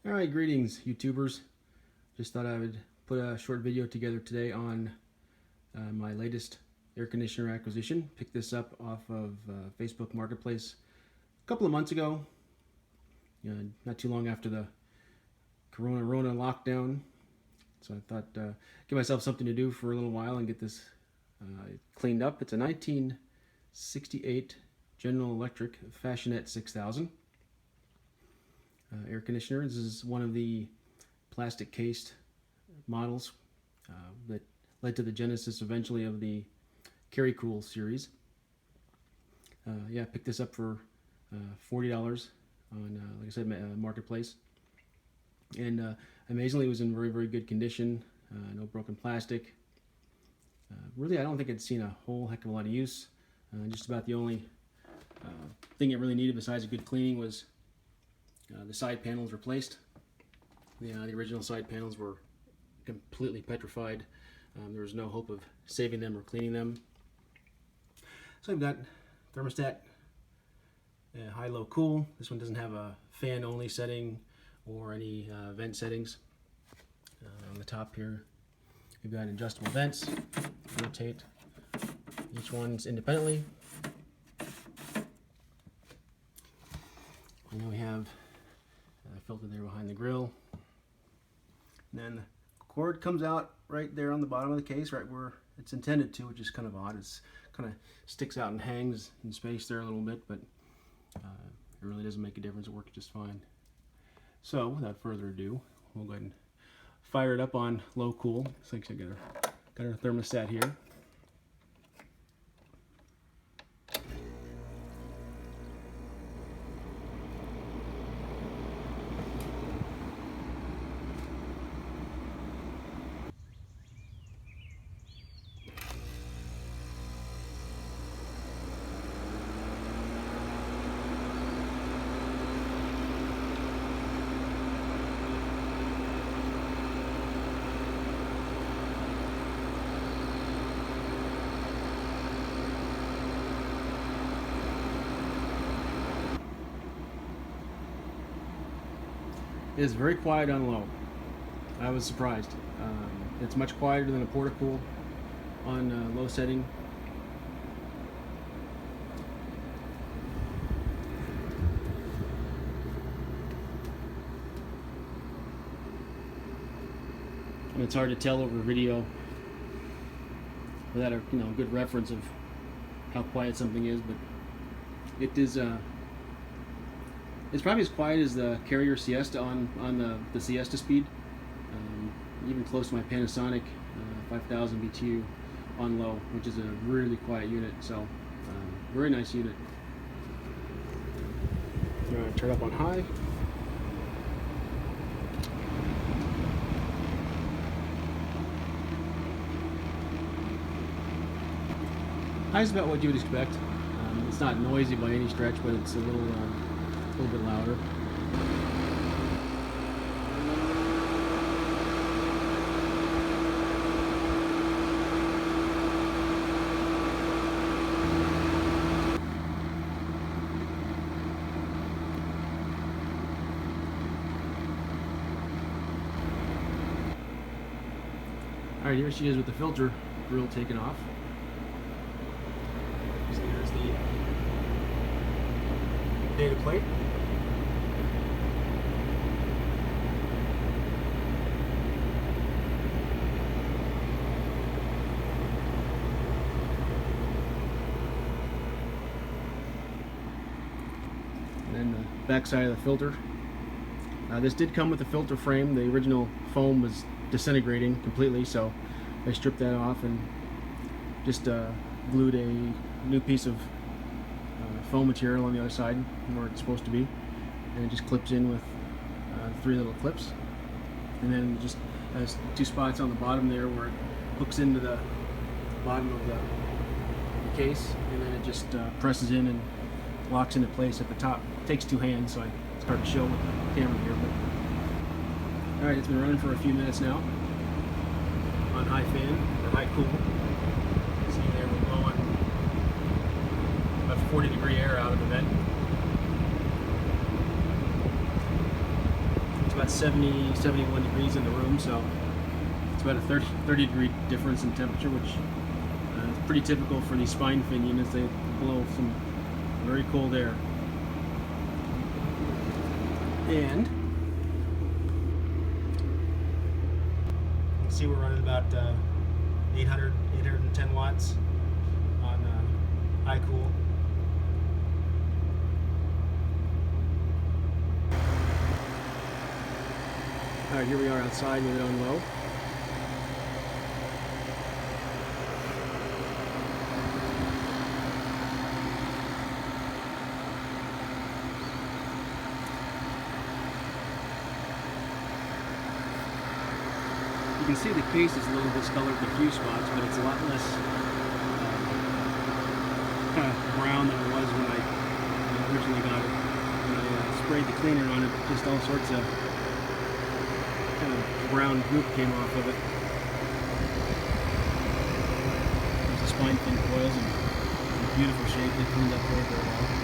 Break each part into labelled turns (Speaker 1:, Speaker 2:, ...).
Speaker 1: Alright, greetings YouTubers. Just thought I would put a short video together today on my latest air conditioner acquisition. Picked this up off of Facebook Marketplace a couple of months ago, not too long after the Rona lockdown. So I thought give myself something to do for a little while and get this cleaned up. It's a 1968 General Electric Fashionette 6000. Air conditioner. This is one of the plastic cased models that led to the genesis eventually of the Carry Cool series. Yeah, I picked this up for $40 on, like I said, Marketplace. And amazingly, it was in very, very good condition. No broken plastic. Really, I don't think I'd seen a whole heck of a lot of use. Just about the only thing it really needed besides a good cleaning was the side panels replaced. The original side panels were completely petrified. There was no hope of saving them or cleaning them. So I've got thermostat, high, low, cool. This one doesn't have a fan only setting or any vent settings. On the top here, we've got adjustable vents. Rotate each one's independently. And then we have filter there behind the grill. And then the cord comes out right there on the bottom of the case, right where it's intended to, which is kind of odd. It's kind of sticks out and hangs in space there a little bit, but it really doesn't make a difference. It works just fine. So without further ado, we'll go ahead and fire it up on low cool. So I got our thermostat here. It is very quiet on low. I was surprised. It's much quieter than a Portacool on low setting. And it's hard to tell over video without a good reference of how quiet something is, but it is. It's probably as quiet as the Carrier Siesta on the Siesta speed, even close to my Panasonic 5000 BTU on low, which is a really quiet unit. So very nice unit. All right, turn up on high. High is about what you would expect. It's not noisy by any stretch, but it's a little bit louder. Alright, here she is with the filter grill taken off. So there's the data plate. And the back side of the filter. This did come with a filter frame. The original foam was disintegrating completely, so I stripped that off and just glued a new piece of foam material on the other side where it's supposed to be, and it just clips in with 3 little clips, and then it just has 2 spots on the bottom there where it hooks into the bottom of the case, and then it just presses in and locks into place at the top. It takes 2 hands, so it's hard to show with the camera here. But all right, it's been running for a few minutes now on high fan or high cool. See there, we're blowing about 40-degree air out of the vent. about 70, 71 degrees in the room, so it's about a 30 degree difference in temperature, which is pretty typical for these spine fin units. They blow some very cold air. And you can see we're running about 810 watts on high cool. Alright, here we are outside with it on low. You can see the case is a little discolored in a few spots, but it's a lot less kind of brown than it was when I originally got it. When I sprayed the cleaner on it, just all sorts of kind of brown goop came off of it. There's the spine fin coils in beautiful shape. They cleaned up very, very well.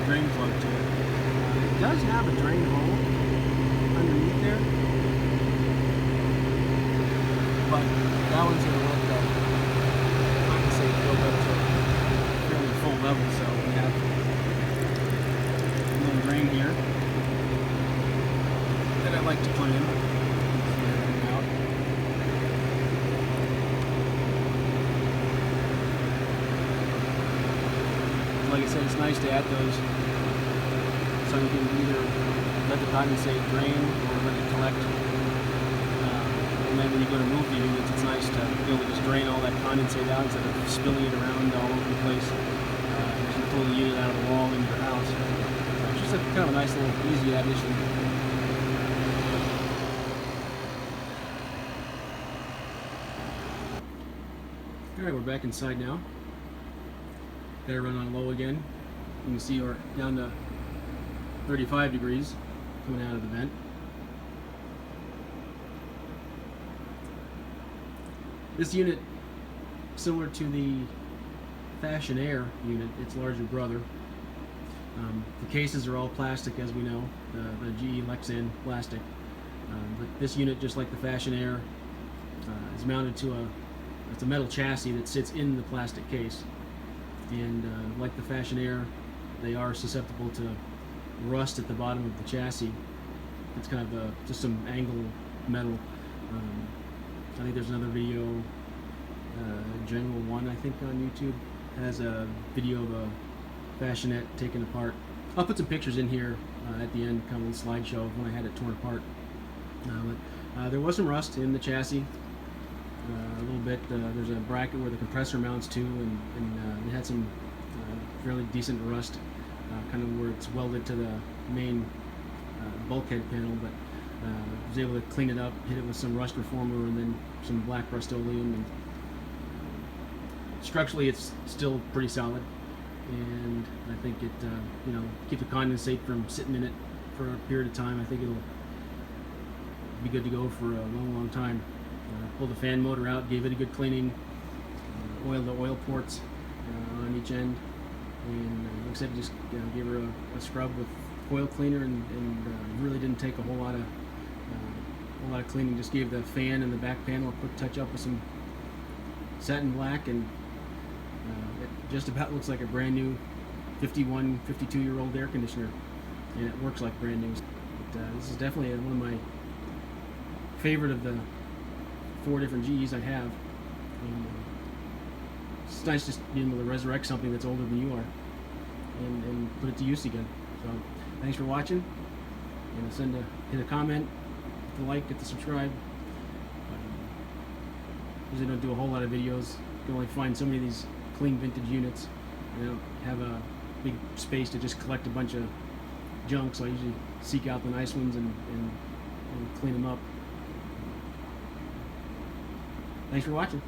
Speaker 1: Drain plug to it. It does have a drain hole underneath there, but that one's going to let the condensate build up to a fairly full level, so we have a little drain here that I like to put in. Like I said, it's nice to add those so you can either let the condensate drain or let it collect. And then when you go to move the units, it's nice to be able to just drain all that condensate out instead of spilling it around all over the place. As you pull the unit out of the wall into your house. It's just a kind of a nice little easy addition. Alright, we're back inside now. Gotta run on low again. You can see we're down to 35 degrees coming out of the vent. This unit, similar to the Fashionette unit, its larger brother. The cases are all plastic, as we know, the GE Lexan plastic. But this unit, just like the Fashionette, is mounted to it's a metal chassis that sits in the plastic case. And like the Fashionette, they are susceptible to rust at the bottom of the chassis. It's kind of just some angle metal. I think there's another video, General One, I think, on YouTube has a video of a Fashionette taken apart. I'll put some pictures in here at the end, kind of a little slideshow of when I had it torn apart. But there was some rust in the chassis. A little bit. There's a bracket where the compressor mounts to, and it had some fairly decent rust, kind of where it's welded to the main bulkhead panel. But I was able to clean it up, hit it with some rust reformer, and then some black Rust-Oleum. And structurally, it's still pretty solid, and I think it, keep the condensate from sitting in it for a period of time. I think it'll be good to go for a long, long time. Pulled the fan motor out, gave it a good cleaning, oiled the oil ports on each end, and like I said, just gave her a scrub with coil cleaner, and really didn't take a whole lot of cleaning. Just gave the fan and the back panel a quick touch up with some satin black, and it just about looks like a brand new 51, 52-year-old air conditioner, and it works like brand new. But, this is definitely one of my favorite of the 4 different GEs I have. And, it's nice just being able to resurrect something that's older than you are and put it to use again. So thanks for watching, and hit a comment, hit the like, hit the subscribe. Usually don't do a whole lot of videos. You can only find so many of these clean vintage units. I don't have a big space to just collect a bunch of junk, so I usually seek out the nice ones and clean them up. Thanks for watching.